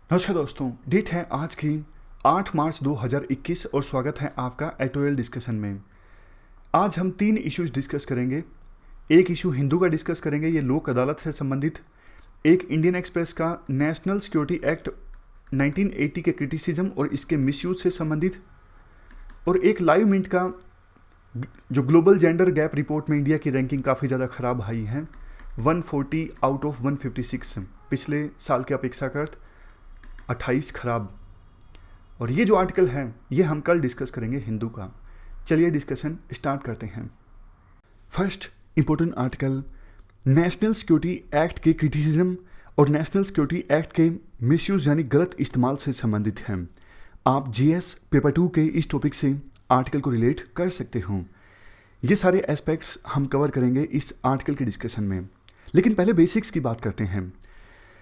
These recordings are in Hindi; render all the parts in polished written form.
नमस्कार दोस्तों, डेट है आज की 8 मार्च 2021 और स्वागत है आपका एटोएल डिस्कशन में। आज हम 3 इश्यूज डिस्कस करेंगे। एक इशू हिंदू का डिस्कस करेंगे, ये लोक अदालत से संबंधित। एक इंडियन एक्सप्रेस का नेशनल सिक्योरिटी एक्ट 1980 के क्रिटिसिज्म और इसके मिसयूज से संबंधित। और एक लाइव मिनट का जो ग्लोबल जेंडर गैप रिपोर्ट में इंडिया की रैंकिंग काफ़ी ज़्यादा ख़राब आई है, 140 आउट ऑफ 156, पिछले साल के अपेक्षाकृत 28 खराब। और ये जो आर्टिकल है ये हम कल डिस्कस करेंगे हिंदू का। चलिए डिस्कशन स्टार्ट करते हैं। First important article national security act के क्रिटिसिज्म और नेशनल सिक्योरिटी एक्ट के मिसयूज यानी गलत इस्तेमाल से संबंधित है। आप जीएस पेपर 2 के इस टॉपिक से आर्टिकल को रिलेट कर सकते हो। ये सारे एस्पेक्ट्स हम कवर करेंगे इस आर्टिकल के डिस्कशन में, लेकिन पहले बेसिक्स की बात करते हैं।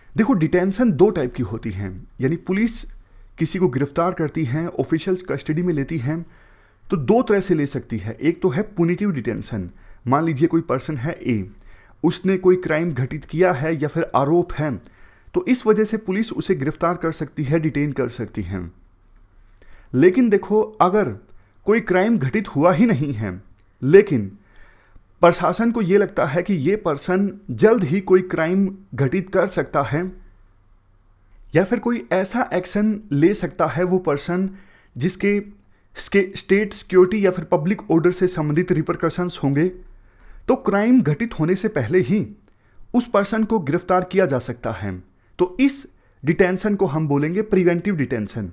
देखो, डिटेंशन 2 टाइप की होती है, यानी पुलिस किसी को गिरफ्तार करती है, ऑफिशियल्स कस्टडी में लेती है, तो 2 तरह से ले सकती है। एक तो है पुनिटिव डिटेंशन। मान लीजिए कोई पर्सन है ए, उसने कोई क्राइम घटित किया है या फिर आरोप है, तो इस वजह से पुलिस उसे गिरफ्तार कर सकती है, डिटेन कर सकती है। लेकिन देखो, अगर कोई क्राइम घटित हुआ ही नहीं है लेकिन प्रशासन को यह लगता है कि ये पर्सन जल्द ही कोई क्राइम घटित कर सकता है या फिर कोई ऐसा एक्शन ले सकता है वो पर्सन जिसके स्टेट सिक्योरिटी या फिर पब्लिक ऑर्डर से संबंधित रिपरकशंस होंगे, तो क्राइम घटित होने से पहले ही उस पर्सन को गिरफ्तार किया जा सकता है। तो इस डिटेंशन को हम बोलेंगे प्रिवेंटिव डिटेंशन।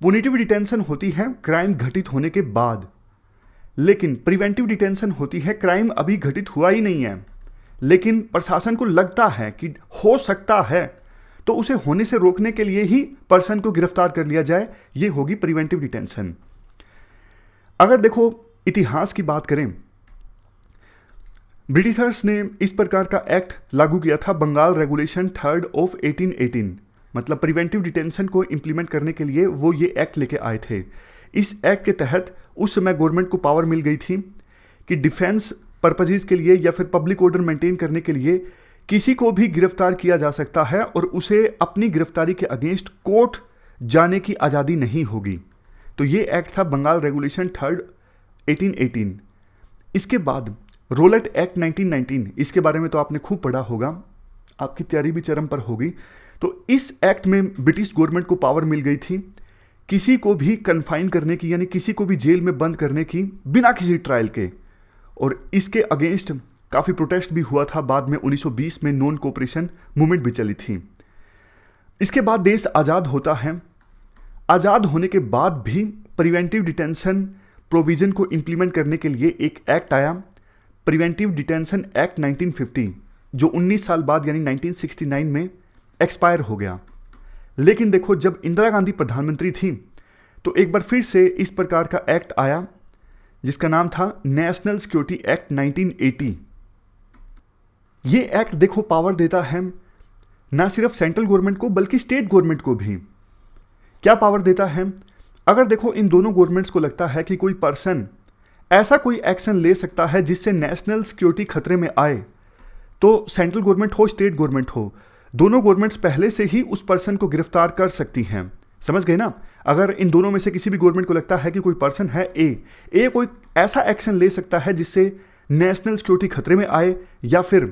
पुनिटिव डिटेंशन होती है क्राइम घटित होने के बाद, लेकिन प्रिवेंटिव डिटेंशन होती है क्राइम अभी घटित हुआ ही नहीं है लेकिन प्रशासन को लगता है कि हो सकता है, तो उसे होने से रोकने के लिए ही पर्सन को गिरफ्तार कर लिया जाए। ये होगी प्रिवेंटिव डिटेंशन। अगर देखो इतिहास की बात करें, ब्रिटिशर्स ने इस प्रकार का एक्ट लागू किया था, बंगाल रेगुलेशन 3 ऑफ 1818। मतलब प्रिवेंटिव डिटेंशन को इंप्लीमेंट करने के लिए वो ये एक्ट लेके आए थे। इस एक्ट के तहत उस समय गवर्नमेंट को पावर मिल गई थी कि डिफेंस पर्पजेज के लिए या फिर पब्लिक ऑर्डर मेंटेन करने के लिए किसी को भी गिरफ्तार किया जा सकता है और उसे अपनी गिरफ्तारी के अगेंस्ट कोर्ट जाने की आज़ादी नहीं होगी। तो ये एक्ट था बंगाल रेगुलेशन 3 1818। इसके बाद रोलेट एक्ट 1919, इसके बारे में तो आपने खूब पढ़ा होगा, आपकी तैयारी भी चरम पर होगी। तो इस एक्ट में ब्रिटिश गवर्नमेंट को पावर मिल गई थी किसी को भी कन्फाइन करने की, यानी किसी को भी जेल में बंद करने की बिना किसी ट्रायल के। और इसके अगेंस्ट काफ़ी प्रोटेस्ट भी हुआ था। बाद में 1920 में नॉन कोऑपरेशन मूवमेंट भी चली थी। इसके बाद देश आज़ाद होता है। आज़ाद होने के बाद भी प्रिवेंटिव डिटेंशन प्रोविज़न को इंप्लीमेंट करने के लिए एक एक्ट आया, प्रिवेंटिव डिटेंशन एक्ट 1950, जो 19 साल बाद यानी 1969 में एक्सपायर हो गया। लेकिन देखो, जब इंदिरा गांधी प्रधानमंत्री थी तो एक बार फिर से इस प्रकार का एक्ट आया जिसका नाम था नेशनल सिक्योरिटी एक्ट 1980। ये एक्ट देखो पावर देता है ना सिर्फ सेंट्रल गवर्नमेंट को बल्कि स्टेट गवर्नमेंट को भी। क्या पावर देता है? अगर देखो इन दोनों गवर्नमेंट्स को लगता है कि कोई पर्सन ऐसा कोई एक्शन ले सकता है जिससे नेशनल सिक्योरिटी खतरे में आए, तो सेंट्रल गवर्नमेंट हो स्टेट गवर्नमेंट हो, दोनों गवर्नमेंट्स पहले से ही उस पर्सन को गिरफ्तार कर सकती हैं। समझ गए ना? अगर इन दोनों में से किसी भी गवर्नमेंट को लगता है कि कोई पर्सन है ए कोई ऐसा एक्शन ले सकता है जिससे नेशनल सिक्योरिटी खतरे में आए या फिर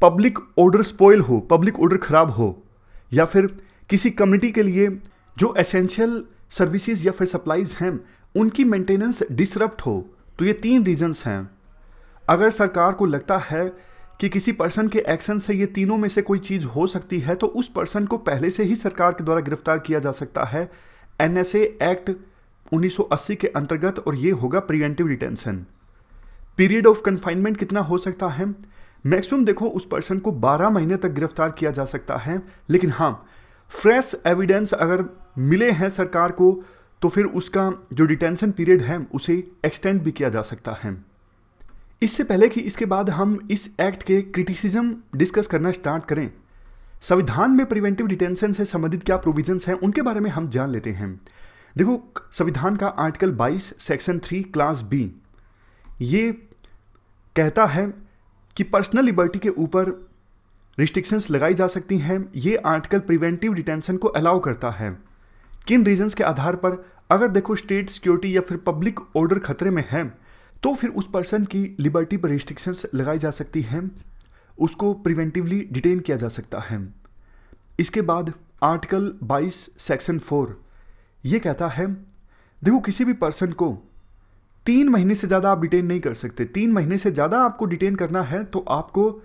पब्लिक ऑर्डर स्पॉइल हो, पब्लिक ऑर्डर खराब हो, या फिर किसी कम्युनिटी के लिए जो एसेंशियल सर्विसेज या फिर सप्लाईज हैं उनकी मेंटेनेंस डिसरप्ट हो, तो ये 3 रीजंस हैं। अगर सरकार को लगता है कि किसी पर्सन के एक्शन से ये तीनों में से कोई चीज़ हो सकती है, तो उस पर्सन को पहले से ही सरकार के द्वारा गिरफ्तार किया जा सकता है एनएसए एक्ट 1980 के अंतर्गत, और ये होगा preventive detention. Period of confinement कितना हो सकता है? मैक्सिमम देखो उस पर्सन को 12 महीने तक गिरफ्तार किया जा सकता है, लेकिन हाँ, फ्रेश एविडेंस अगर मिले हैं सरकार को तो फिर उसका जो डिटेंशन पीरियड है उसे एक्सटेंड भी किया जा सकता है। इससे पहले कि इसके बाद हम इस एक्ट के क्रिटिसिज्म डिस्कस करना स्टार्ट करें, संविधान में प्रिवेंटिव डिटेंशन से संबंधित क्या प्रोविजंस हैं उनके बारे में हम जान लेते हैं। देखो, संविधान का आर्टिकल 22 सेक्शन 3 क्लास बी ये कहता है कि पर्सनल लिबर्टी के ऊपर रिस्ट्रिक्शंस लगाई जा सकती हैं, ये आर्टिकल प्रिवेंटिव डिटेंशन को अलाउ करता है। किन रीजंस के आधार पर? अगर देखो स्टेट सिक्योरिटी या फिर पब्लिक ऑर्डर खतरे में है तो फिर उस पर्सन की लिबर्टी पर रिस्ट्रिक्शंस लगाई जा सकती हैं, उसको प्रिवेंटिवली डिटेन किया जा सकता है। इसके बाद आर्टिकल 22 सेक्शन 4 ये कहता है, देखो किसी भी पर्सन को 3 महीने से ज़्यादा आप डिटेन नहीं कर सकते। 3 महीने से ज़्यादा आपको डिटेन करना है तो आपको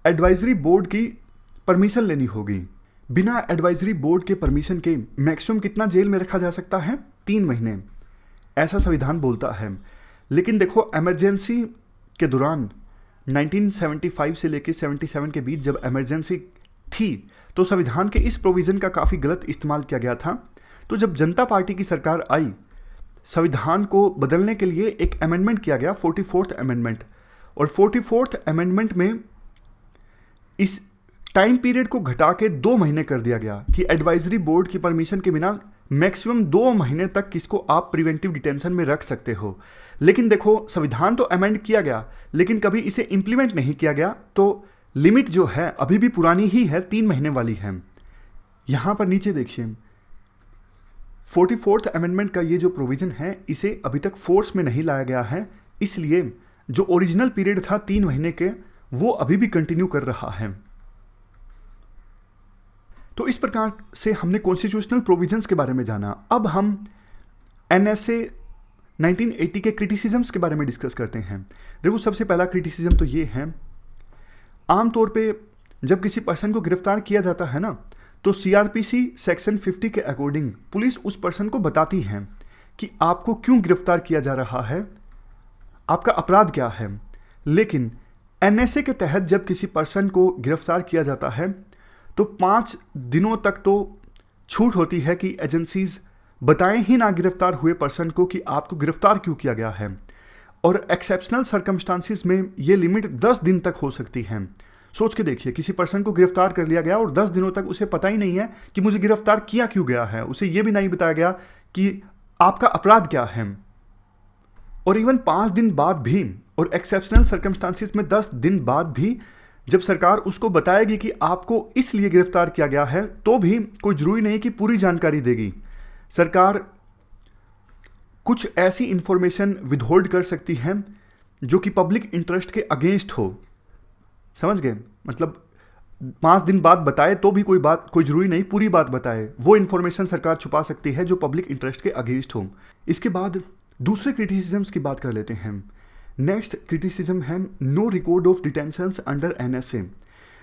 एडवाइजरी बोर्ड की परमिशन लेनी होगी। बिना एडवाइजरी बोर्ड के परमिशन के मैक्सिमम कितना जेल में रखा जा सकता है? 3 महीने, ऐसा संविधान बोलता है। लेकिन देखो इमरजेंसी के दौरान 1975 से लेकर 77 के बीच जब इमरजेंसी थी तो संविधान के इस प्रोविज़न का काफ़ी गलत इस्तेमाल किया गया था। तो जब जनता पार्टी की सरकार आई, संविधान को बदलने के लिए एक अमेंडमेंट किया गया, 44th अमेंडमेंट, और 44th अमेंडमेंट में इस टाइम पीरियड को घटा के 2 महीने कर दिया गया कि एडवाइजरी बोर्ड की परमिशन के बिना मैक्सिमम 2 महीने तक किसको आप प्रिवेंटिव डिटेंशन में रख सकते हो। लेकिन देखो संविधान तो अमेंड किया गया लेकिन कभी इसे इंप्लीमेंट नहीं किया गया, तो लिमिट जो है अभी भी पुरानी ही है, 3 महीने वाली है। यहां पर नीचे देखिए 44th अमेंडमेंट का ये जो प्रोविजन है इसे अभी तक फोर्स में नहीं लाया गया है, इसलिए जो ओरिजिनल पीरियड था 3 महीने के वो अभी भी कंटिन्यू कर रहा है। तो इस प्रकार से हमने कॉन्स्टिट्यूशनल प्रोविजंस के बारे में जाना। अब हम एनएसए 1980 के क्रिटिसिजम्स के बारे में डिस्कस करते हैं। देखो सबसे पहला क्रिटिसिज्म तो ये है, आमतौर पे जब किसी पर्सन को गिरफ्तार किया जाता है ना तो सीआरपीसी सेक्शन 50 के अकॉर्डिंग पुलिस उस पर्सन को बताती है कि आपको क्यों गिरफ्तार किया जा रहा है, आपका अपराध क्या है। लेकिन एनएसए के तहत जब किसी पर्सन को गिरफ्तार किया जाता है तो 5 दिनों तक तो छूट होती है कि एजेंसीज बताएं ही ना गिरफ्तार हुए पर्सन को कि आपको गिरफ्तार क्यों किया गया है, और एक्सेप्शनल सर्कमस्टांसिस में ये लिमिट 10 दिन तक हो सकती है। सोच के देखिए, किसी पर्सन को गिरफ्तार कर लिया गया और 10 दिनों तक उसे पता ही नहीं है कि मुझे गिरफ्तार किया क्यों गया है, उसे ये भी नहीं बताया गया कि आपका अपराध क्या है। और इवन 5 दिन बाद भी, और एक्सेप्शनल सर्कमस्टांसिस में 10 दिन बाद भी जब सरकार उसको बताएगी कि आपको इसलिए गिरफ्तार किया गया है, तो भी कोई जरूरी नहीं कि पूरी जानकारी देगी। सरकार कुछ ऐसी इंफॉर्मेशन विदहोल्ड कर सकती है जो कि पब्लिक इंटरेस्ट के अगेंस्ट हो। समझ गए? मतलब 5 दिन बाद बताए तो भी कोई जरूरी नहीं पूरी बात बताए, वो इंफॉर्मेशन सरकार छुपा सकती है जो पब्लिक इंटरेस्ट के अगेंस्ट हो। इसके बाद दूसरे क्रिटिसिजम्स की बात कर लेते हैं। नेक्स्ट क्रिटिसिज्म है no record of detentions under NSA.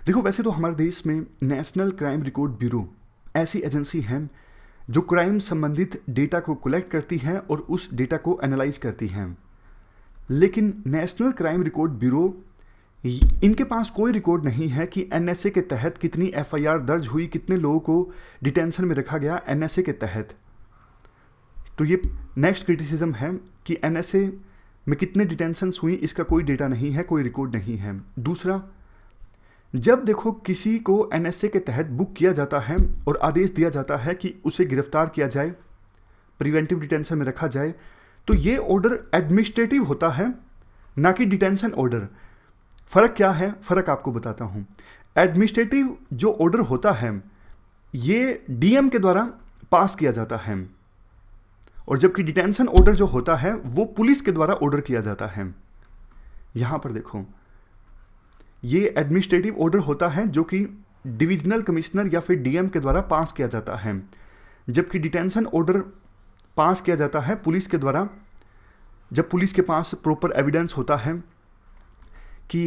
देखो वैसे तो हमारे देश में नेशनल क्राइम रिकॉर्ड ब्यूरो ऐसी एजेंसी है जो क्राइम संबंधित डेटा को कलेक्ट करती है और उस डेटा को एनालाइज करती है। लेकिन नेशनल क्राइम रिकॉर्ड ब्यूरो, इनके पास कोई रिकॉर्ड नहीं है कि एनएसए के तहत कितनी एफआईआर दर्ज हुई, कितने लोगों को डिटेंशन में रखा गया एनएसए के तहत। तो ये नेक्स्ट क्रिटिसिज्म है कि एनएसए में कितने डिटेंशंस हुई इसका कोई डेटा नहीं है, कोई रिकॉर्ड नहीं है। दूसरा, जब देखो किसी को एनएसए के तहत बुक किया जाता है और आदेश दिया जाता है कि उसे गिरफ्तार किया जाए, प्रिवेंटिव डिटेंशन में रखा जाए, तो ये ऑर्डर एडमिनिस्ट्रेटिव होता है ना कि डिटेंशन ऑर्डर। फ़र्क क्या है? फ़र्क आपको बताता हूँ। एडमिनिस्ट्रेटिव जो ऑर्डर होता है ये डीएम के द्वारा पास किया जाता है, और जबकि डिटेंशन ऑर्डर जो होता है वो पुलिस के द्वारा ऑर्डर किया जाता है। यहां पर देखो ये एडमिनिस्ट्रेटिव ऑर्डर होता है जो कि डिविजनल कमिश्नर या फिर डीएम के द्वारा पास किया जाता है, जबकि डिटेंशन ऑर्डर पास किया जाता है पुलिस के द्वारा, जब पुलिस के पास प्रॉपर एविडेंस होता है कि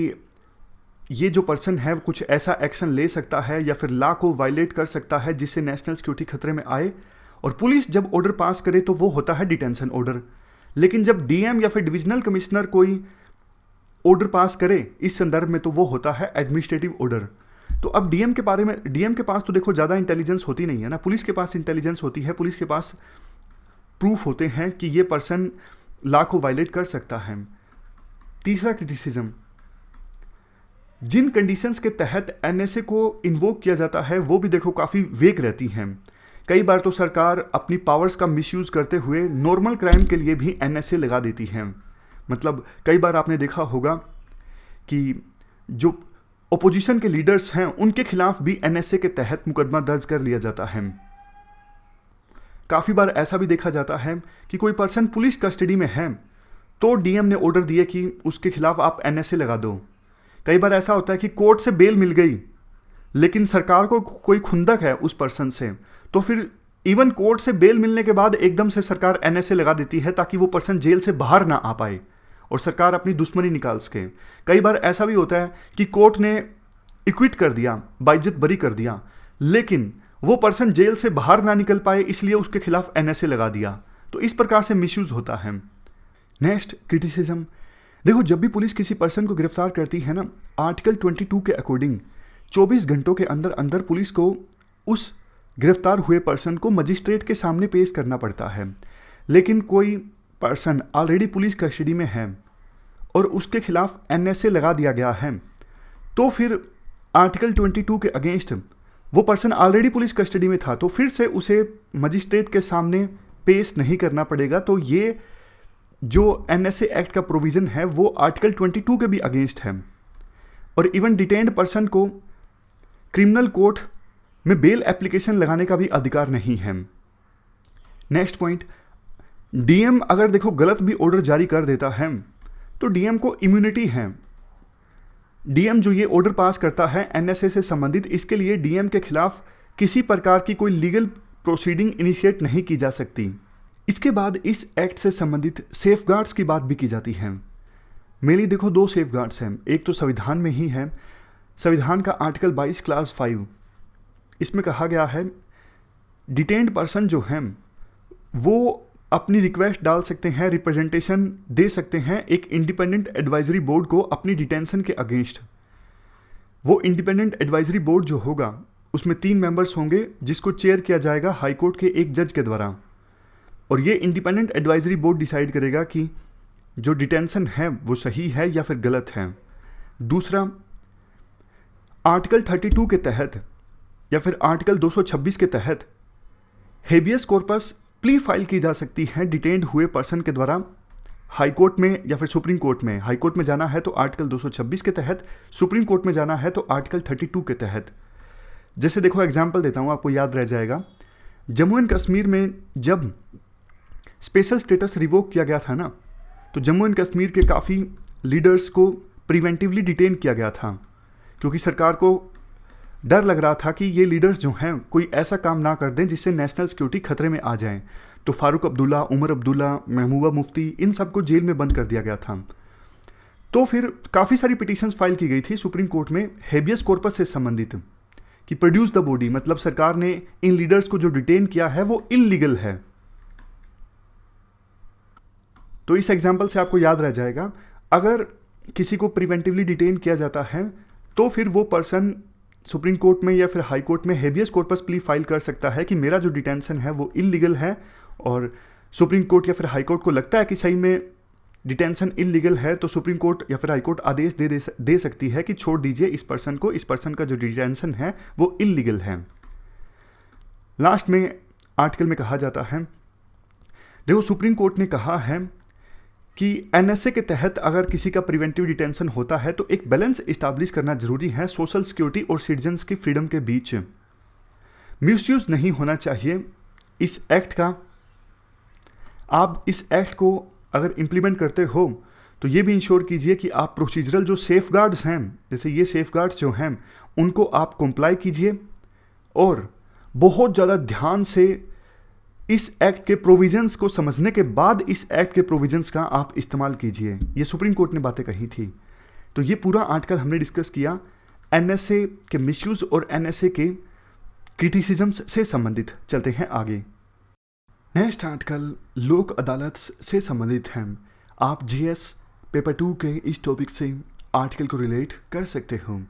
ये जो पर्सन है कुछ ऐसा एक्शन ले सकता है या फिर लॉ को वायलेट कर सकता है जिससे नेशनल सिक्योरिटी खतरे में आए, और पुलिस जब ऑर्डर पास करे तो वो होता है डिटेंशन ऑर्डर। लेकिन जब डीएम या फिर डिविजनल कमिश्नर कोई ऑर्डर पास करे इस संदर्भ में तो वो होता है एडमिनिस्ट्रेटिव ऑर्डर। तो अब डीएम के बारे में, डीएम के पास तो देखो ज़्यादा इंटेलिजेंस होती नहीं है ना, पुलिस के पास इंटेलिजेंस होती है, पुलिस के पास प्रूफ होते हैं कि ये पर्सन लॉ को वायलेट कर सकता है। तीसरा क्रिटिसिज्म, जिन कंडीशंस के तहत एनएसए को इन्वोक किया जाता है वो भी देखो काफ़ी वेग रहती हैं। कई बार तो सरकार अपनी पावर्स का मिसयूज़ करते हुए नॉर्मल क्राइम के लिए भी एनएसए लगा देती है। मतलब कई बार आपने देखा होगा कि जो ओपोजिशन के लीडर्स हैं उनके खिलाफ भी एनएसए के तहत मुकदमा दर्ज कर लिया जाता है। काफ़ी बार ऐसा भी देखा जाता है कि कोई पर्सन पुलिस कस्टडी में है तो डीएम ने ऑर्डर दिए कि उसके खिलाफ आप एनएसए लगा दो। कई बार ऐसा होता है कि कोर्ट से बेल मिल गई लेकिन सरकार को कोई खुंदक है उस पर्सन से, तो फिर इवन कोर्ट से बेल मिलने के बाद एकदम से सरकार एनएसए लगा देती है ताकि वो पर्सन जेल से बाहर ना आ पाए और सरकार अपनी दुश्मनी निकाल सके। कई बार ऐसा भी होता है कि कोर्ट ने इक्विट कर दिया, बाइज्जत बरी कर दिया, लेकिन वो पर्सन जेल से बाहर ना निकल पाए इसलिए उसके खिलाफ एनएसए लगा दिया। तो इस प्रकार से मिसयूज होता है। Next, criticism. देखो, जब भी पुलिस किसी पर्सन को गिरफ्तार करती है ना, आर्टिकल 22 के अकॉर्डिंग 24 घंटों के अंदर अंदर पुलिस को उस गिरफ्तार हुए पर्सन को मजिस्ट्रेट के सामने पेश करना पड़ता है। लेकिन कोई पर्सन ऑलरेडी पुलिस कस्टडी में है और उसके खिलाफ एनएसए लगा दिया गया है, तो फिर आर्टिकल 22 के अगेंस्ट वो पर्सन ऑलरेडी पुलिस कस्टडी में था तो फिर से उसे मजिस्ट्रेट के सामने पेश नहीं करना पड़ेगा। तो ये जो एनएसए एक्ट का प्रोविज़न है वो आर्टिकल 22 के भी अगेंस्ट है। और इवन डिटेन्ड पर्सन को क्रिमिनल कोर्ट में बेल एप्लीकेशन लगाने का भी अधिकार नहीं है। नेक्स्ट पॉइंट, डीएम अगर देखो गलत भी ऑर्डर जारी कर देता है तो डीएम को इम्यूनिटी है। डीएम जो ये ऑर्डर पास करता है एनएसए से संबंधित, इसके लिए डीएम के खिलाफ किसी प्रकार की कोई लीगल प्रोसीडिंग इनिशिएट नहीं की जा सकती। इसके बाद इस एक्ट से संबंधित सेफगार्ड्स की बात भी की जाती है। मेनली देखो 2 सेफगार्ड्स हैं। एक तो संविधान में ही है, संविधान का आर्टिकल 22 क्लास 5, इसमें कहा गया है डिटेन्ड पर्सन जो हैं वो अपनी रिक्वेस्ट डाल सकते हैं, रिप्रेजेंटेशन दे सकते हैं एक इंडिपेंडेंट एडवाइजरी बोर्ड को अपनी डिटेंशन के अगेंस्ट। वो इंडिपेंडेंट एडवाइजरी बोर्ड जो होगा उसमें 3 मेंबर्स होंगे जिसको चेयर किया जाएगा हाईकोर्ट के एक जज के द्वारा। और ये इंडिपेंडेंट एडवाइजरी बोर्ड डिसाइड करेगा कि जो डिटेंशन है वो सही है या फिर गलत है। दूसरा, आर्टिकल 32 के तहत या फिर आर्टिकल 226 के तहत हेबियस कॉर्पस प्ली फाइल की जा सकती है डिटेन्ड हुए पर्सन के द्वारा हाई कोर्ट में या फिर सुप्रीम कोर्ट में। हाई कोर्ट में जाना है तो आर्टिकल 226 के तहत, सुप्रीम कोर्ट में जाना है तो आर्टिकल 32 के तहत। जैसे देखो एग्जांपल देता हूँ, आपको याद रह जाएगा। जम्मू एंड कश्मीर में जब स्पेशल स्टेटस रिवोक किया गया था ना, तो जम्मू एंड कश्मीर के काफ़ी लीडर्स को प्रिवेंटिवली डिटेन किया गया था क्योंकि सरकार को डर लग रहा था कि ये लीडर्स जो हैं कोई ऐसा काम ना कर दें जिससे नेशनल सिक्योरिटी खतरे में आ जाए। तो फारूक अब्दुल्ला, उमर अब्दुल्ला, महबूबा मुफ्ती, इन सबको जेल में बंद कर दिया गया था। तो फिर काफ़ी सारी पिटीशंस फाइल की गई थी सुप्रीम कोर्ट में हेबियस कॉर्पस से संबंधित कि प्रोड्यूस द बॉडी, मतलब सरकार ने इन लीडर्स को जो डिटेन किया है वो इल्लीगल है। तो इस एग्जाम्पल से आपको याद रह जाएगा, अगर किसी को प्रिवेंटिवली डिटेन किया जाता है तो फिर वो पर्सन सुप्रीम कोर्ट में या फिर हाई कोर्ट में हेबियस कॉर्पस प्ली फाइल कर सकता है कि मेरा जो डिटेंशन है वो इल्लीगल है। और सुप्रीम कोर्ट या फिर हाई कोर्ट को लगता है कि सही में डिटेंशन इल्लीगल है तो सुप्रीम कोर्ट या फिर हाई कोर्ट आदेश दे सकती है कि छोड़ दीजिए इस पर्सन को, इस पर्सन का जो डिटेंशन है वो इल्लीगल है। लास्ट में आर्टिकल में कहा जाता है, देखो सुप्रीम कोर्ट ने कहा है कि एनएसए के तहत अगर किसी का प्रिवेंटिव डिटेंशन होता है तो एक बैलेंस इस्टेब्लिश करना जरूरी है सोशल सिक्योरिटी और सिटीजन्स की फ्रीडम के बीच। मिसयूज नहीं होना चाहिए इस एक्ट का। आप इस एक्ट को अगर इम्प्लीमेंट करते हो तो ये भी इंश्योर कीजिए कि आप प्रोसीजरल जो सेफगार्ड्स हैं, जैसे ये सेफगार्ड्स जो हैं उनको आप कंप्लाई कीजिए और बहुत ज़्यादा ध्यान से इस एक्ट के प्रोविजंस को समझने के बाद इस एक्ट के प्रोविजंस का आप इस्तेमाल कीजिए। ये सुप्रीम कोर्ट ने बातें कही थी। तो ये पूरा आर्टिकल हमने डिस्कस किया एनएसए के मिसयूज और एनएसए के क्रिटिसिज्म्स से संबंधित। चलते हैं आगे। नेक्स्ट आर्टिकल लोक अदालत से संबंधित है। आप जीएस पेपर 2 के इस टॉपिक से आर्टिकल को रिलेट कर सकते हो।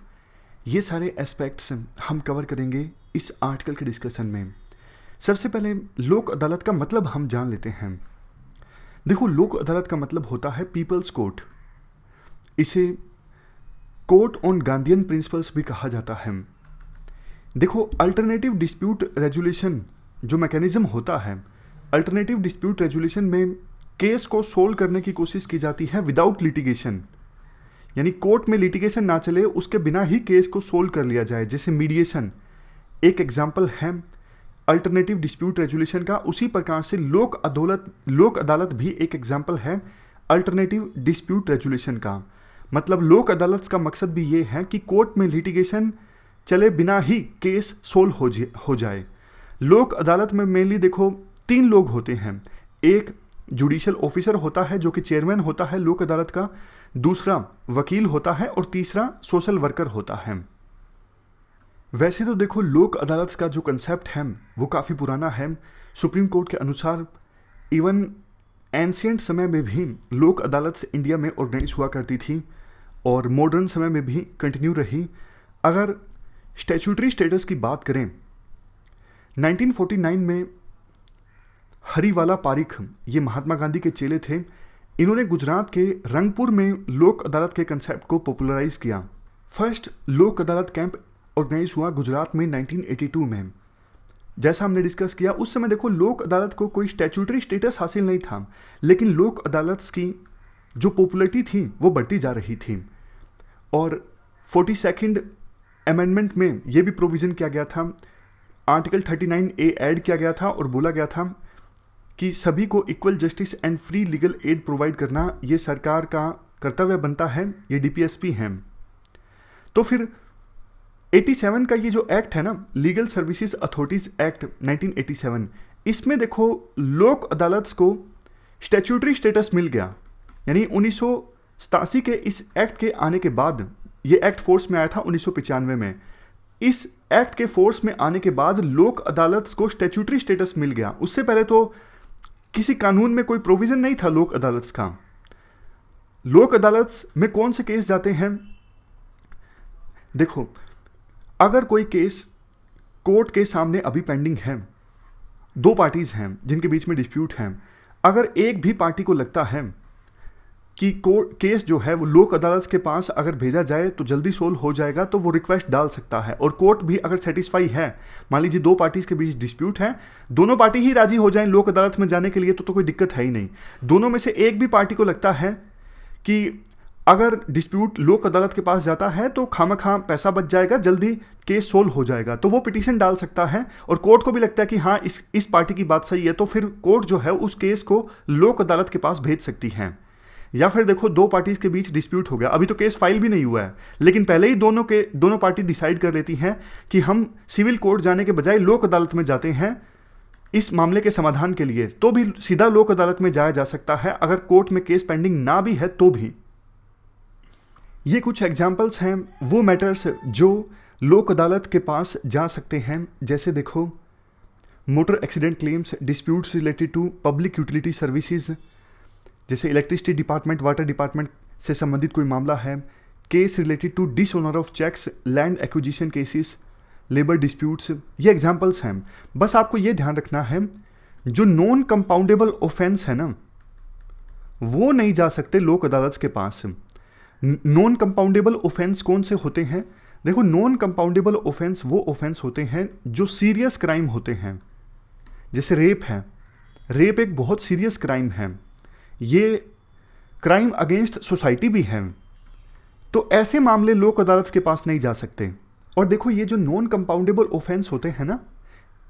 ये सारे एस्पेक्ट्स हम कवर करेंगे इस आर्टिकल के डिस्कशन में। सबसे पहले लोक अदालत का मतलब हम जान लेते हैं। देखो, लोक अदालत का मतलब होता है पीपल्स कोर्ट। इसे कोर्ट ऑन गांधीयन प्रिंसिपल्स भी कहा जाता है। देखो, अल्टरनेटिव डिस्प्यूट रेजुलेशन जो मैकेनिज्म होता है, अल्टरनेटिव डिस्प्यूट रेजुलेशन में केस को सोल्व करने की कोशिश की जाती है विदाउट लिटिगेशन, यानी कोर्ट में लिटिगेशन ना चले, उसके बिना ही केस को सोल्व कर लिया जाए। जैसे मीडिएशन एक एग्जाम्पल है अल्टरनेटिव डिस्प्यूट रेजोल्यूशन का, उसी प्रकार से लोक अदालत भी एक एग्जाम्पल है अल्टरनेटिव डिस्प्यूट रेजोल्यूशन का। मतलब लोक अदालत का मकसद भी ये है कि कोर्ट में लिटिगेशन चले बिना ही केस सोल्व हो जाए। लोक अदालत में मेनली देखो 3 लोग होते हैं। एक जुडिशियल ऑफिसर होता है जो कि चेयरमैन होता है लोक अदालत का, दूसरा वकील होता है और तीसरा सोशल वर्कर होता है। वैसे तो देखो लोक अदालत का जो कंसेप्ट है वो काफ़ी पुराना है। सुप्रीम कोर्ट के अनुसार इवन एंशियंट समय में भी लोक अदालत इंडिया में ऑर्गेनाइज हुआ करती थी और मॉडर्न समय में भी कंटिन्यू रही। अगर स्टैट्यूटरी स्टेटस की बात करें, 1949 में हरिवाला पारिख, ये महात्मा गांधी के चेले थे, इन्होंने गुजरात के रंगपुर में लोक अदालत के कंसेप्ट को पॉपुलराइज किया। फर्स्ट लोक अदालत कैंप ऑर्गेनाइज हुआ गुजरात में 1982 में। जैसा हमने डिस्कस किया उस समय देखो लोक अदालत को कोई स्टैट्यूटरी स्टेटस हासिल नहीं था, लेकिन लोक अदालत की जो पॉपुलैरिटी थी वो बढ़ती जा रही थी। और 42nd अमेंडमेंट में ये भी प्रोविज़न किया गया था, आर्टिकल 39A ऐड किया गया था और बोला गया था कि सभी को equal justice and free legal aid provide करना ये सरकार का कर्तव्य बनता है, ये DPSP हैं। तो फिर 87 का ये जो एक्ट है ना, लीगल सर्विसेज अथॉरिटीज़ एक्ट 1987, इसमें देखो लोक अदालत को स्टैट्यूटरी स्टेटस मिल गया। यानी 1987 के इस एक्ट के आने के बाद, ये एक्ट फोर्स में आया था 1995 में, इस एक्ट के फोर्स में आने के बाद लोक अदालत को स्टैट्यूटरी स्टेटस मिल गया। उससे पहले तो किसी कानून में कोई प्रोविज़न नहीं था लोक अदालत का। लोक अदालत में कौन से केस जाते हैं, देखो अगर कोई केस कोर्ट के सामने अभी पेंडिंग है, 2 पार्टीज हैं जिनके बीच में डिस्प्यूट है, अगर एक भी पार्टी को लगता है कि केस जो है वो लोक अदालत के पास अगर भेजा जाए तो जल्दी सोल्व हो जाएगा, तो वो रिक्वेस्ट डाल सकता है। और कोर्ट भी अगर सेटिस्फाई है, मान लीजिए 2 पार्टीज के बीच डिस्प्यूट है, दोनों पार्टी ही राजी हो जाएं लोक अदालत में जाने के लिए, तो कोई दिक्कत है ही नहीं। दोनों में से एक भी पार्टी को लगता है कि अगर डिस्प्यूट लोक अदालत के पास जाता है तो खामखा पैसा बच जाएगा, जल्दी केस सोल्व हो जाएगा, तो वो पिटीशन डाल सकता है। और कोर्ट को भी लगता है कि हाँ इस पार्टी की बात सही है, तो फिर कोर्ट जो है उस केस को लोक अदालत के पास भेज सकती है। या फिर देखो 2 पार्टीज के बीच डिस्प्यूट हो गया, अभी तो केस फाइल भी नहीं हुआ है, लेकिन पहले ही दोनों पार्टी डिसाइड कर लेती हैं कि हम सिविल कोर्ट जाने के बजाय लोक अदालत में जाते हैं इस मामले के समाधान के लिए, तो भी सीधा लोक अदालत में जाया जा सकता है अगर कोर्ट में केस पेंडिंग ना भी है तो भी। ये कुछ एग्जाम्पल्स हैं वो मैटर्स जो लोक अदालत के पास जा सकते हैं। जैसे देखो motor accident claims, disputes related to public utility services, जैसे इलेक्ट्रिसिटी डिपार्टमेंट, वाटर डिपार्टमेंट से संबंधित कोई मामला है, case related to dishonour of cheques, land acquisition cases, labour disputes, ये एग्जाम्पल्स हैं। बस आपको ये ध्यान रखना है जो नॉन कंपाउंडेबल ऑफेंस है ना, वो नहीं जा सकते लोक अदालत के पास। नॉन कंपाउंडेबल ऑफेंस कौन से होते हैं, देखो नॉन कंपाउंडेबल ऑफेंस वो ऑफेंस होते हैं जो सीरियस क्राइम होते हैं। जैसे रेप है, रेप एक बहुत सीरियस क्राइम है, ये क्राइम अगेंस्ट सोसाइटी भी है, तो ऐसे मामले लोक अदालत के पास नहीं जा सकते। और देखो ये जो नॉन कंपाउंडेबल ऑफेंस होते हैं ना,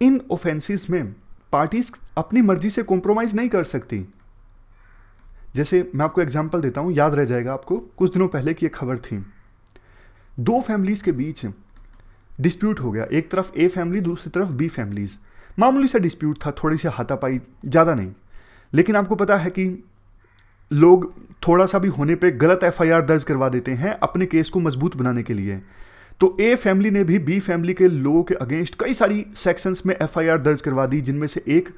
इन ऑफेंसेस में पार्टीज अपनी मर्जी से कॉम्प्रोमाइज़ नहीं कर सकती। जैसे मैं आपको एग्जांपल देता हूँ, याद रह जाएगा आपको, कुछ दिनों पहले की एक खबर थी, 2 फैमिलीज़ के बीच डिस्प्यूट हो गया, एक तरफ ए फैमिली, दूसरी तरफ बी फैमिलीज़। मामूली सा डिस्प्यूट था, थोड़ी सी हाथापाई, ज़्यादा नहीं, लेकिन आपको पता है कि लोग थोड़ा सा भी होने पे गलत FIR दर्ज करवा देते हैं अपने केस को मजबूत बनाने के लिए। तो ए फैमिली ने भी बी फैमिली के लोगों के अगेंस्ट कई सारी सेक्शंस में FIR दर्ज करवा दी, जिनमें से एक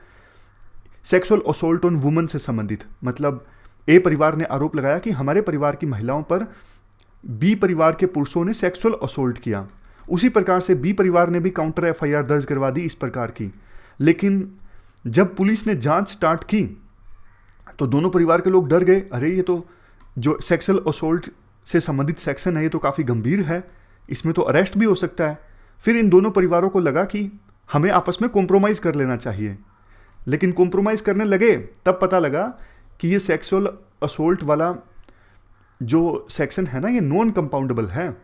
सेक्सुअल असोल्ट ऑन वुमन से संबंधित। मतलब ए परिवार ने आरोप लगाया कि हमारे परिवार की महिलाओं पर बी परिवार के पुरुषों ने सेक्सुअल असोल्ट किया। उसी प्रकार से बी परिवार ने भी काउंटर FIR दर्ज करवा दी इस प्रकार की। लेकिन जब पुलिस ने जांच स्टार्ट की तो दोनों परिवार के लोग डर गए, अरे ये तो जो सेक्सुअल असोल्ट से संबंधित सेक्शन है ये तो काफ़ी गंभीर है, इसमें तो अरेस्ट भी हो सकता है। फिर इन दोनों परिवारों को लगा कि हमें आपस में कॉम्प्रोमाइज़ कर लेना चाहिए, लेकिन कॉम्प्रोमाइज़ करने लगे तब पता लगा कि ये सेक्सुअल असोल्ट वाला जो सेक्शन है ना, ये नॉन कंपाउंडेबल है।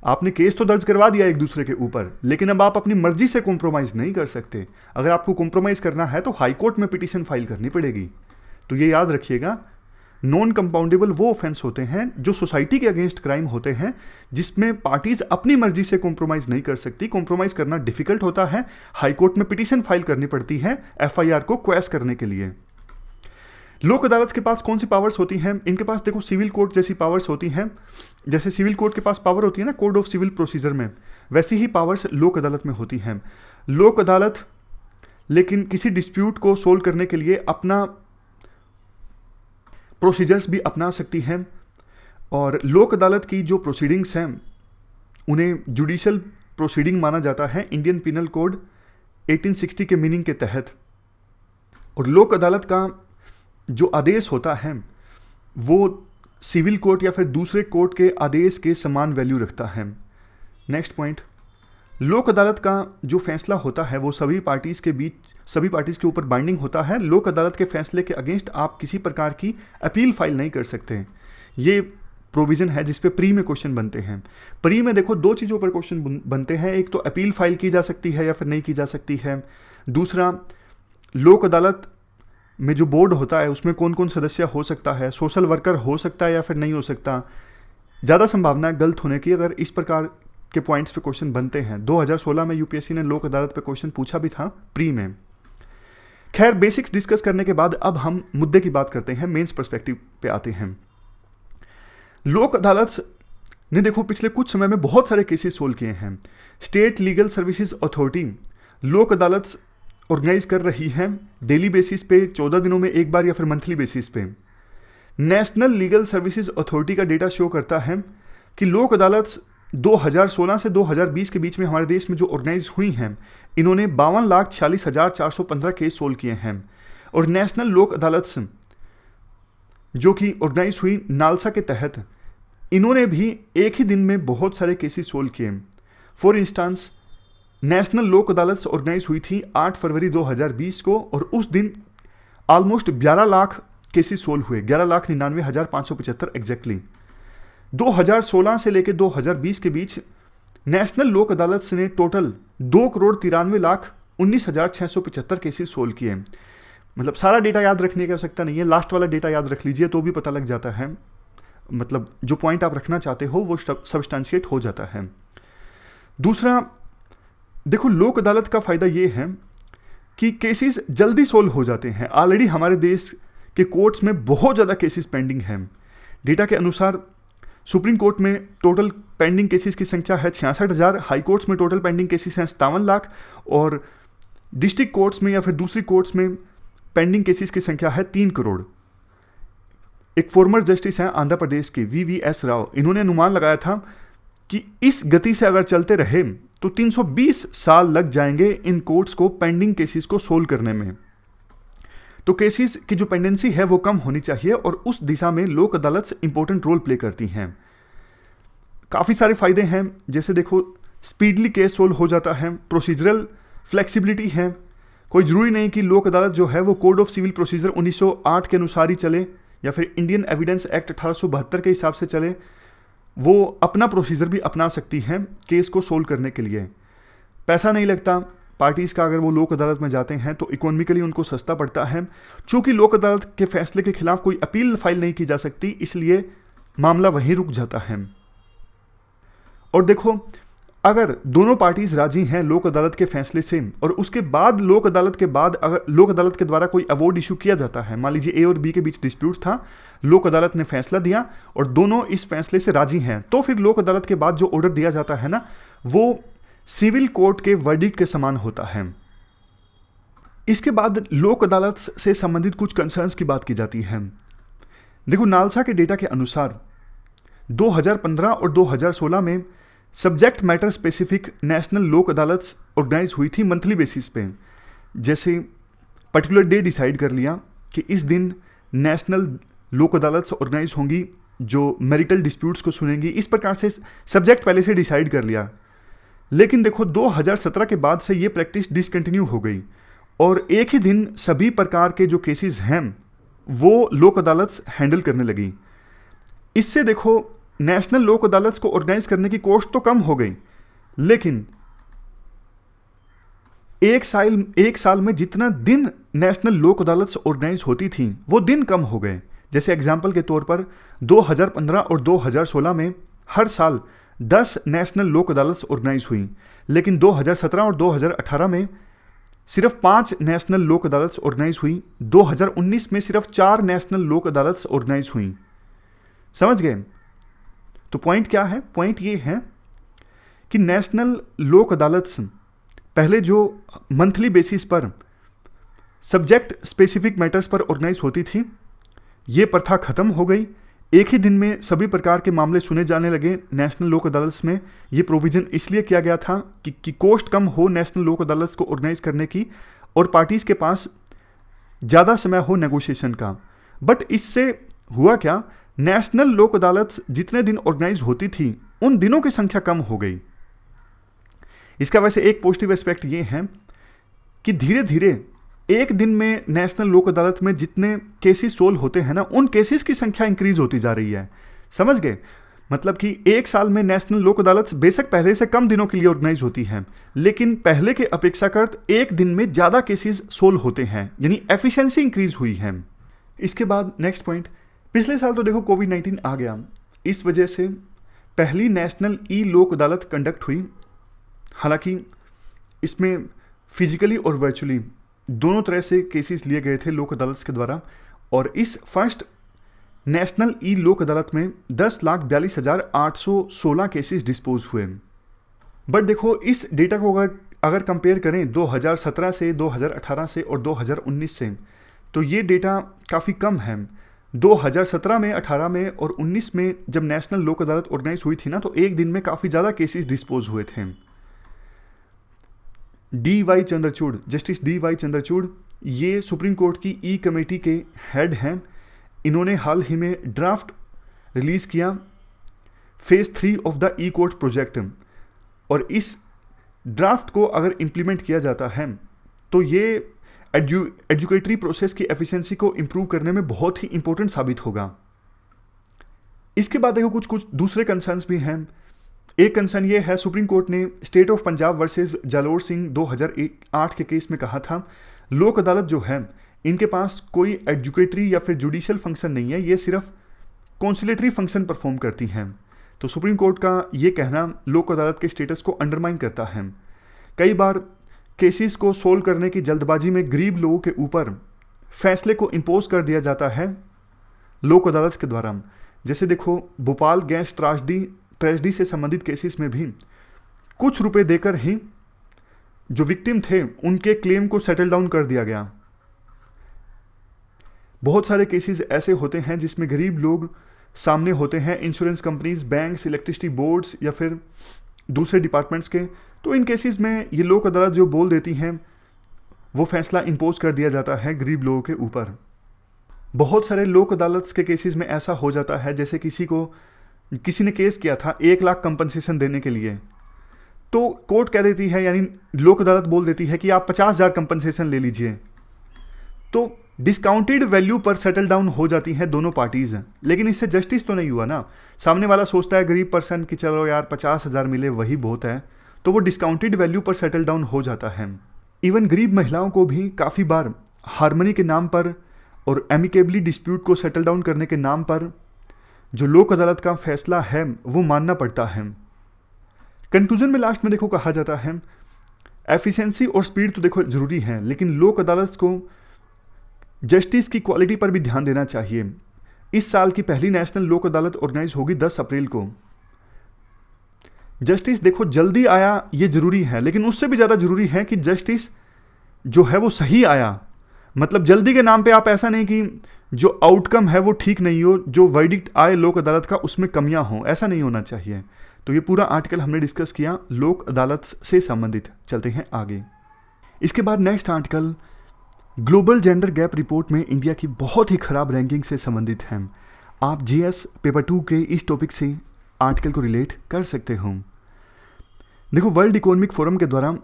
आपने केस तो दर्ज करवा दिया एक दूसरे के ऊपर, लेकिन अब आप अपनी मर्जी से कॉम्प्रोमाइज़ नहीं कर सकते। अगर आपको कॉम्प्रोमाइज़ करना है तो हाई कोर्ट में पिटीशन फाइल करनी पड़ेगी। तो ये याद रखिएगा, नॉन कंपाउंडेबल वो ऑफेंस होते हैं जो सोसाइटी के अगेंस्ट क्राइम होते हैं, जिसमें पार्टीज अपनी मर्जी से कॉम्प्रोमाइज़ नहीं कर सकती। कॉम्प्रोमाइज़ करना डिफिकल्ट होता है, हाई कोर्ट में पिटीशन फाइल करनी पड़ती है एफआईआर को क्वैश करने के लिए। लोक अदालत के पास कौन सी पावर्स होती हैं? इनके पास देखो सिविल कोर्ट जैसी पावर्स होती हैं। जैसे सिविल कोर्ट के पास पावर होती है ना कोड ऑफ सिविल प्रोसीजर में, वैसी ही पावर्स लोक अदालत में होती हैं। लोक अदालत लेकिन किसी डिस्प्यूट को सोल्व करने के लिए अपना प्रोसीजर्स भी अपना सकती हैं, और लोक अदालत की जो प्रोसीडिंग्स हैं उन्हें जुडिशियल प्रोसीडिंग माना जाता है इंडियन पिनल कोड 1860 के मीनिंग के तहत। और लोक अदालत का जो आदेश होता है वो सिविल कोर्ट या फिर दूसरे कोर्ट के आदेश के समान वैल्यू रखता है। नेक्स्ट पॉइंट, लोक अदालत का जो फैसला होता है वो सभी पार्टीज़ के ऊपर बाइंडिंग होता है। लोक अदालत के फैसले के अगेंस्ट आप किसी प्रकार की अपील फाइल नहीं कर सकते। ये प्रोविज़न है जिस पे प्री में क्वेश्चन बनते हैं। प्री में देखो दो चीज़ों पर क्वेश्चन बनते हैं, एक तो अपील फाइल की जा सकती है या फिर नहीं की जा सकती है, दूसरा लोक अदालत में जो बोर्ड होता है उसमें कौन कौन सदस्य हो सकता है, सोशल वर्कर हो सकता है या फिर नहीं हो सकता। ज़्यादा संभावना है गलत होने की अगर इस प्रकार के पॉइंट्स पे क्वेश्चन बनते हैं। 2016 में यूपीएससी ने लोक अदालत पे क्वेश्चन पूछा भी था प्री में। खैर, बेसिक्स डिस्कस करने के बाद अब हम मुद्दे की बात करते हैं, मेंस पर्सपेक्टिव पे आते हैं। लोक अदालत ने देखो पिछले कुछ समय में बहुत सारे केसेस सोल्व किए हैं। स्टेट लीगल सर्विसेज अथॉरिटी लोक अदालत ऑर्गेनाइज कर रही है डेली बेसिस पे, 14 दिनों में एक बार या फिर मंथली बेसिस पे। नेशनल लीगल सर्विसेज अथॉरिटी का डेटा शो करता है कि लोक अदालत 2016 से 2020 के बीच में हमारे देश में जो ऑर्गेनाइज हुई हैं, इन्होंने 52,46,415 केस सोल्व किए हैं। और नेशनल लोक अदालत जो कि ऑर्गेनाइज हुई नालसा के तहत, इन्होंने भी एक ही दिन में बहुत सारे केसेस सोल्व किए। फॉर इंस्टांस, नेशनल लोक अदालत ऑर्गेनाइज हुई थी 8 फरवरी 2020 को, और उस दिन ऑलमोस्ट 11 लाख केसेस सोल्व हुए, 11,99,575 एग्जैक्टली। 2016 से लेकर 2020 के बीच नेशनल लोक अदालत ने टोटल 2,93,19,675 केसेस सोल्व किए। मतलब सारा डेटा याद रखने की आवश्यकता नहीं है, लास्ट वाला डेटा याद रख लीजिए तो भी पता लग जाता है। मतलब जो पॉइंट आप रखना चाहते हो वो सब्सटेंशिएट हो जाता है। दूसरा देखो, लोक अदालत का फ़ायदा ये है कि केसेस जल्दी सोल्व हो जाते हैं। ऑलरेडी हमारे देश के कोर्ट्स में बहुत ज़्यादा केसेस पेंडिंग हैं। डेटा के अनुसार सुप्रीम कोर्ट में टोटल पेंडिंग केसेस की संख्या है 66,000, हाई कोर्ट्स में टोटल पेंडिंग केसेस हैं 57 लाख, और डिस्ट्रिक्ट कोर्ट्स में या फिर दूसरी कोर्ट्स में पेंडिंग केसेस की संख्या है 3 करोड़। एक फॉर्मर जस्टिस हैं आंध्र प्रदेश के VVS राव, इन्होंने अनुमान लगाया था कि इस गति से अगर चलते रहे तो 320 साल लग जाएंगे इन कोर्ट्स को पेंडिंग केसेस को सोल्व करने में। तो केसेस की जो पेंडेंसी है वो कम होनी चाहिए, और उस दिशा में लोक अदालत इंपॉर्टेंट रोल प्ले करती हैं। काफ़ी सारे फायदे हैं, जैसे देखो स्पीडली केस सोल्व हो जाता है, प्रोसीजरल फ्लेक्सिबिलिटी है। कोई ज़रूरी नहीं कि लोक अदालत जो है वो कोड ऑफ सिविल प्रोसीजर 1908 के अनुसार ही चले या फिर इंडियन एविडेंस एक्ट 1872 के हिसाब से चले। वो अपना प्रोसीजर भी अपना सकती हैं केस को सोल्व करने के लिए। पैसा नहीं लगता पार्टीज़ का, अगर वो लोक अदालत में जाते हैं तो इकोनॉमिकली उनको सस्ता पड़ता है। चूँकि लोक अदालत के फैसले के खिलाफ कोई अपील फाइल नहीं की जा सकती, इसलिए मामला वहीं रुक जाता है। और देखो, अगर दोनों पार्टीज राजी हैं लोक अदालत के फैसले से, और उसके बाद लोक अदालत के द्वारा कोई अवार्ड इशू किया जाता है, मान लीजिए A और B के बीच डिस्प्यूट था, लोक अदालत ने फैसला दिया और दोनों इस फैसले से राजी हैं, तो फिर लोक अदालत के बाद जो ऑर्डर दिया जाता है ना, वो सिविल कोर्ट के वर्डिक्ट के समान होता है। इसके बाद लोक अदालत से संबंधित कुछ कंसर्न्स की बात की जाती है। देखो, नालसा के डेटा के अनुसार 2015 और 2016 में सब्जेक्ट मैटर स्पेसिफिक नेशनल लोक अदालत ऑर्गेनाइज हुई थी मंथली बेसिस पे। जैसे पर्टिकुलर डे डिसाइड कर लिया कि इस दिन नेशनल लोक अदालत ऑर्गेनाइज होंगी जो मैरिटल डिस्प्यूट्स को सुनेंगी, इस प्रकार से सब्जेक्ट पहले से डिसाइड कर लिया। लेकिन देखो 2017 के बाद से ये प्रैक्टिस डिसकंटिन्यू हो गई, और एक ही दिन सभी प्रकार के जो केसेस हैं वो लोक अदालत हैंडल करने लगी। इससे देखो नेशनल लोक अदालत को ऑर्गेनाइज करने की कॉस्ट तो कम हो गई, लेकिन एक साल में जितना दिन नेशनल लोक अदालत ऑर्गेनाइज होती थी वो दिन कम हो गए। जैसे एग्जाम्पल के तौर पर 2015 और 2016 में हर साल 10 नेशनल लोक अदालत ऑर्गेनाइज हुई, लेकिन 2017 और 2018 में सिर्फ 5 नेशनल लोक अदालत ऑर्गेनाइज हुई। 2019 में सिर्फ 4 नेशनल लोक अदालत ऑर्गेनाइज हुई। समझ गए? तो पॉइंट क्या है? पॉइंट ये है कि नेशनल लोक अदालत पहले जो मंथली बेसिस पर सब्जेक्ट स्पेसिफिक मैटर्स पर ऑर्गेनाइज होती थी, ये प्रथा खत्म हो गई। एक ही दिन में सभी प्रकार के मामले सुने जाने लगे नेशनल लोक अदालत में। ये प्रोविज़न इसलिए किया गया था कि कॉस्ट कम हो नेशनल लोक अदालत को ऑर्गेनाइज करने की और पार्टीज़ के पास ज़्यादा समय हो नेगोशिएशन का। बट इससे हुआ क्या? नेशनल लोक अदालत जितने दिन ऑर्गेनाइज होती थी उन दिनों की संख्या कम हो गई। इसका वैसे एक पॉजिटिव एस्पेक्ट ये है कि धीरे धीरे एक दिन में नेशनल लोक अदालत में जितने केसेस सोल्व होते हैं ना, उन केसेस की संख्या इंक्रीज होती जा रही है। समझ गए? मतलब कि एक साल में नेशनल लोक अदालत बेशक पहले से कम दिनों के लिए ऑर्गेनाइज होती है, लेकिन पहले के अपेक्षाकृत एक दिन में ज़्यादा केसेस सोल्व होते हैं, यानी एफिशिएंसी इंक्रीज हुई है। इसके बाद नेक्स्ट पॉइंट, पिछले साल तो देखो कोविड-19 आ गया, इस वजह से पहली नेशनल ई लोक अदालत कंडक्ट हुई। हालांकि इसमें फिजिकली और वर्चुअली दोनों तरह से केसेस लिए गए थे लोक अदालत के द्वारा, और इस फर्स्ट नेशनल ई लोक अदालत में 10,42,816 केसेस डिस्पोज हुए। बट देखो इस डेटा को अगर कंपेयर करें 2017 से, 2018 से और 2019 से, तो ये डेटा काफ़ी कम है। 2017 में, 18 में और 19 में जब नेशनल लोक अदालत ऑर्गेनाइज हुई थी ना, तो एक दिन में काफ़ी ज़्यादा केसेस डिस्पोज हुए थे। जस्टिस डी वाई चंद्रचूड़ ये सुप्रीम कोर्ट की ई कमेटी के हेड हैं। इन्होंने हाल ही में ड्राफ्ट रिलीज़ किया phase 3 of the E court project, और इस ड्राफ्ट को अगर इम्प्लीमेंट किया जाता है तो ये एजुकेटरी प्रोसेस की एफिशिएंसी को इम्प्रूव करने में बहुत ही इंपॉर्टेंट साबित होगा। इसके बाद देखो कुछ दूसरे कंसर्न्स भी हैं। एक कंसर्न ये है, सुप्रीम कोर्ट ने state of Punjab versus Jalore Singh 2008 के केस में कहा था लोक अदालत जो है इनके पास कोई एजुकेटरी या फिर जुडिशियल फंक्शन नहीं है, ये सिर्फ कॉन्सिलेटरी फंक्शन परफॉर्म करती हैं। तो सुप्रीम कोर्ट का ये कहना लोक अदालत के स्टेटस को अंडरमाइन करता है। कई बार केसेस को सोल्व करने की जल्दबाजी में गरीब लोगों के ऊपर फैसले को इम्पोज कर दिया जाता है लोक अदालत के द्वारा। जैसे देखो भोपाल गैस ट्रेजडी से संबंधित केसेस में भी कुछ रुपए देकर ही जो विक्टिम थे उनके क्लेम को सेटल डाउन कर दिया गया। बहुत सारे केसेस ऐसे होते हैं जिसमें गरीब लोग सामने होते हैं, insurance companies, banks, electricity boards या फिर दूसरे डिपार्टमेंट्स के। तो इन केसेस में ये लोक अदालत जो बोल देती हैं वो फैसला इम्पोज कर दिया जाता है गरीब लोगों के ऊपर। बहुत सारे लोक अदालत के केसेस में ऐसा हो जाता है जैसे किसी ने केस किया था 1 लाख कंपनसेशन देने के लिए, तो कोर्ट कह देती है, यानी लोक अदालत बोल देती है कि आप 50,000 कंपनसेशन ले लीजिए। तो डिस्काउंटेड वैल्यू पर सेटल डाउन हो जाती हैं दोनों पार्टीज, लेकिन इससे जस्टिस तो नहीं हुआ ना। सामने वाला सोचता है गरीब पर्सन कि चलो यार 50,000 मिले वही बहुत है, तो वो डिस्काउंटेड वैल्यू पर सेटल डाउन हो जाता है। इवन गरीब महिलाओं को भी काफ़ी बार हार्मनी के नाम पर और एमिकेबली डिस्प्यूट को सेटल डाउन करने के नाम पर जो लोक अदालत का फैसला है वो मानना पड़ता है। कंक्लूजन में लास्ट में देखो कहा जाता है एफिशिएंसी और स्पीड तो देखो ज़रूरी है, लेकिन लोक अदालत को जस्टिस की क्वालिटी पर भी ध्यान देना चाहिए। इस साल की पहली नेशनल लोक अदालत ऑर्गेनाइज होगी 10 अप्रैल को। जस्टिस देखो जल्दी आया ये ज़रूरी है, लेकिन उससे भी ज़्यादा ज़रूरी है कि जस्टिस जो है वो सही आया। मतलब जल्दी के नाम पे आप ऐसा नहीं कि जो आउटकम है वो ठीक नहीं हो, जो वर्डिक्ट आए लोक अदालत का उसमें कमियां हों, ऐसा नहीं होना चाहिए। तो ये पूरा आर्टिकल हमने डिस्कस किया लोक अदालत से संबंधित। चलते हैं आगे। इसके बाद next article global gender gap report में इंडिया की बहुत ही खराब रैंकिंग से संबंधित है। आप जीएस पेपर 2 के इस टॉपिक से आर्टिकल को रिलेट कर सकते हो। देखो वर्ल्ड इकोनॉमिक फोरम के द्वारा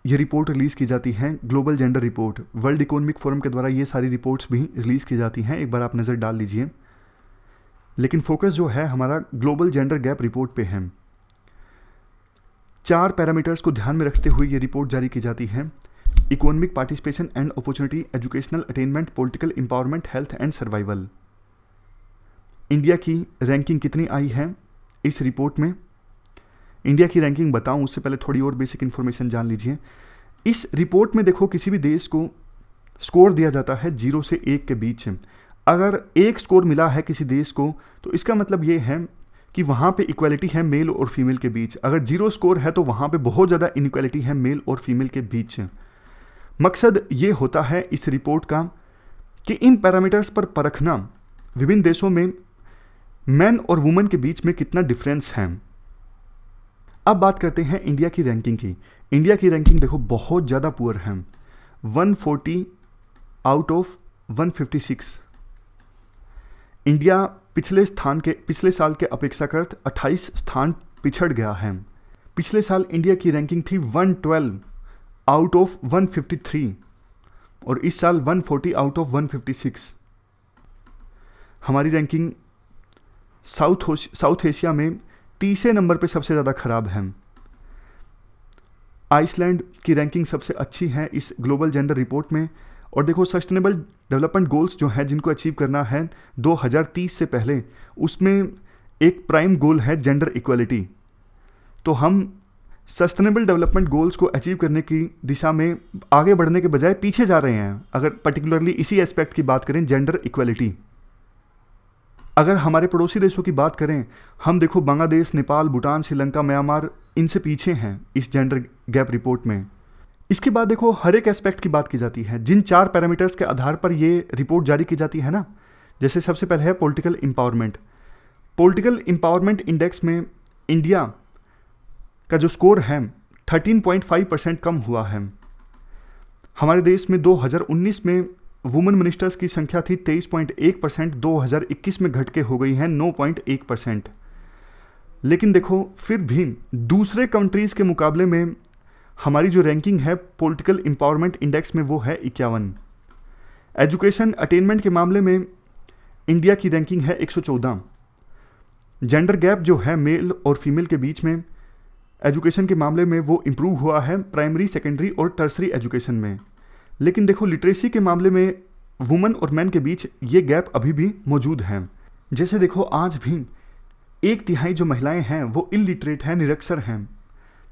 ये रिपोर्ट रिलीज़ की जाती है, global gender report. World economic forum के द्वारा ये सारी रिपोर्ट्स भी रिलीज़ की जाती हैं, एक बार आप नज़र डाल लीजिए। लेकिन फोकस जो है हमारा ग्लोबल जेंडर गैप रिपोर्ट पे है। 4 पैरामीटर्स को ध्यान में रखते हुए ये रिपोर्ट जारी की जाती है। Economic participation and opportunity, educational attainment, political empowerment, health and survival. India की रैंकिंग कितनी आई है इस रिपोर्ट में? इंडिया की रैंकिंग बताऊं उससे पहले थोड़ी और बेसिक इन्फॉर्मेशन जान लीजिए। इस रिपोर्ट में देखो किसी भी देश को स्कोर दिया जाता है 0 से 1 के बीच। अगर 1 स्कोर मिला है किसी देश को तो इसका मतलब ये है कि वहाँ पे इक्वालिटी है मेल और फीमेल के बीच। अगर 0 स्कोर है तो वहाँ पे बहुत ज़्यादा इनइक्वालिटी है मेल और फीमेल के बीच। मकसद ये होता है इस रिपोर्ट का कि इन पैरामीटर्स पर परखना विभिन्न देशों में मैन और वुमेन के बीच में कितना डिफरेंस है। अब बात करते हैं इंडिया की रैंकिंग की। इंडिया की रैंकिंग देखो बहुत ज़्यादा पुअर है, 140 आउट ऑफ 156। इंडिया पिछले साल के अपेक्षाकृत 28 स्थान पिछड़ गया है। पिछले साल इंडिया की रैंकिंग थी 112 आउट ऑफ 153 और इस साल 140 आउट ऑफ 156। हमारी रैंकिंग साउथ एशिया में तीसरे नंबर पे सबसे ज़्यादा खराब है। आइसलैंड की रैंकिंग सबसे अच्छी है इस ग्लोबल जेंडर रिपोर्ट में। और देखो सस्टेनेबल डेवलपमेंट गोल्स जो है जिनको अचीव करना है 2030 से पहले, उसमें एक प्राइम गोल है जेंडर इक्वलिटी। तो हम सस्टेनेबल डेवलपमेंट गोल्स को अचीव करने की दिशा में आगे बढ़ने के बजाय पीछे जा रहे हैं, अगर पर्टिकुलरली इसी एस्पेक्ट की बात करें जेंडर इक्वलिटी। अगर हमारे पड़ोसी देशों की बात करें, हम देखो बांग्लादेश, नेपाल, भूटान, श्रीलंका, म्यांमार इनसे पीछे हैं इस जेंडर गैप रिपोर्ट में। इसके बाद देखो हर एक एस्पेक्ट की बात की जाती है जिन 4 पैरामीटर्स के आधार पर ये रिपोर्ट जारी की जाती है ना। जैसे सबसे पहले है political empowerment. Political empowerment index में इंडिया का जो स्कोर है 13.5% कम हुआ है। हमारे देश में 2019 में वुमेन मिनिस्टर्स की संख्या थी 23.1%, 2021 में घट के हो गई है 9.1%। लेकिन देखो फिर भी दूसरे कंट्रीज़ के मुकाबले में हमारी जो रैंकिंग है पॉलिटिकल एम्पावरमेंट इंडेक्स में वो है 51। एजुकेशन अटेनमेंट के मामले में इंडिया की रैंकिंग है 114। जेंडर गैप जो है मेल और फीमेल के बीच में एजुकेशन के मामले में वो इम्प्रूव हुआ है प्राइमरी, सेकेंडरी और टर्सरी एजुकेशन में। लेकिन देखो लिटरेसी के मामले में वुमेन और मैन के बीच ये गैप अभी भी मौजूद है। जैसे देखो आज भी 1/3 जो महिलाएं हैं वो इलिटरेट हैं, निरक्षर हैं,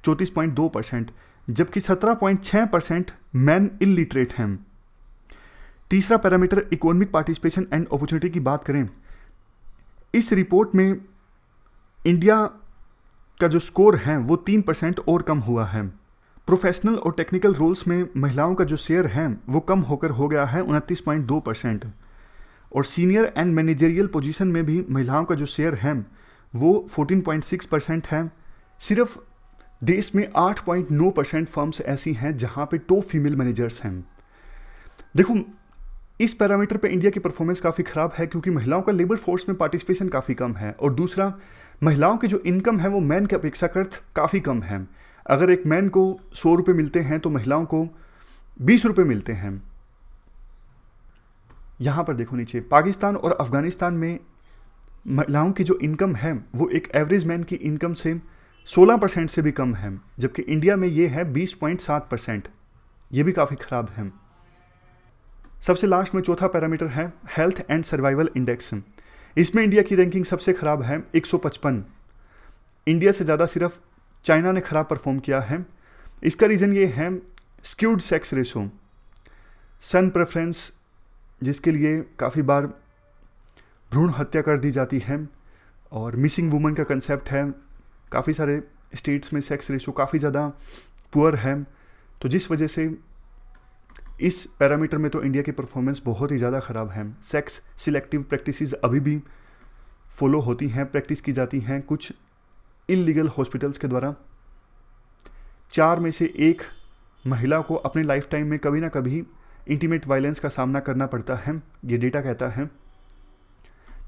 34.2%, जबकि 17.6% मैन इलिटरेट हैं। तीसरा parameter economic participation and opportunity की बात करें, इस रिपोर्ट में इंडिया का जो स्कोर है वो 3% और कम हुआ है। प्रोफेशनल और टेक्निकल रोल्स में महिलाओं का जो शेयर है वो कम होकर हो गया है 29.2%। और सीनियर एंड मैनेजरियल पोजीशन में भी महिलाओं का जो शेयर है वो 14.6% है। सिर्फ देश में 8.9% फर्म्स ऐसी हैं जहां पे टॉप फीमेल मैनेजर्स हैं। देखो इस पैरामीटर पे इंडिया की परफॉर्मेंस काफ़ी ख़राब है क्योंकि महिलाओं का लेबर फोर्स में पार्टिसिपेशन काफ़ी कम है। और दूसरा, महिलाओं की जो इनकम है वो मैन के अपेक्षाकृत काफ़ी कम है। अगर एक मैन को 100 रुपये मिलते हैं तो महिलाओं को 20 रुपये मिलते हैं। यहाँ पर देखो नीचे, पाकिस्तान और अफ़गानिस्तान में महिलाओं की जो इनकम है वो एक एवरेज मैन की इनकम से 16% से भी कम है, जबकि इंडिया में ये है 20.7%। ये भी काफ़ी ख़राब है। सबसे लास्ट में चौथा पैरामीटर है हेल्थ एंड सर्वाइवल इंडेक्स। इसमें इंडिया की रैंकिंग सबसे ख़राब है 155। इंडिया से ज़्यादा सिर्फ चाइना ने ख़राब परफॉर्म किया है। इसका रीज़न ये है स्क्यूड सेक्स रेशो, सन प्रेफरेंस, जिसके लिए काफ़ी बार भ्रूण हत्या कर दी जाती है, और मिसिंग वुमन का कंसेप्ट है। काफ़ी सारे स्टेट्स में सेक्स रेशो काफ़ी ज़्यादा पुअर है, तो जिस वजह से इस पैरामीटर में तो इंडिया की परफॉर्मेंस बहुत ही ज़्यादा ख़राब है। सेक्स सिलेक्टिव प्रैक्टिसेस अभी भी फॉलो होती हैं, प्रैक्टिस की जाती हैं कुछ इलीगल हॉस्पिटल्स के द्वारा। 4 में से 1 महिला को अपने लाइफ टाइम में कभी ना कभी इंटीमेट वायलेंस का सामना करना पड़ता है, ये डेटा कहता है।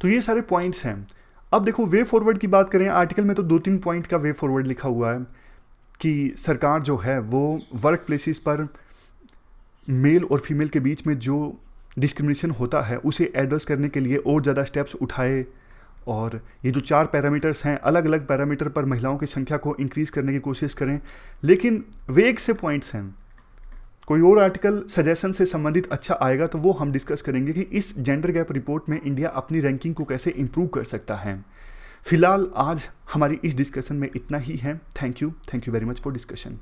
तो ये सारे पॉइंट्स हैं। अब देखो वे फॉरवर्ड की बात करें, आर्टिकल में तो 2-3 पॉइंट का वे फॉरवर्ड लिखा हुआ है कि सरकार जो है वो वर्क प्लेसेस पर मेल और फीमेल के बीच में जो डिस्क्रिमिनेशन होता है उसे एड्रेस करने के लिए और ज़्यादा स्टेप्स उठाए, और ये जो 4 पैरामीटर्स हैं, अलग अलग पैरामीटर पर महिलाओं की संख्या को इंक्रीज़ करने की कोशिश करें, लेकिन वेग से पॉइंट्स हैं। कोई और आर्टिकल सजेशन से संबंधित अच्छा आएगा तो वो हम डिस्कस करेंगे कि इस जेंडर गैप रिपोर्ट में इंडिया अपनी रैंकिंग को कैसे इंप्रूव कर सकता है। फिलहाल आज हमारी इस डिस्कशन में इतना ही है। Thank you very much for discussion.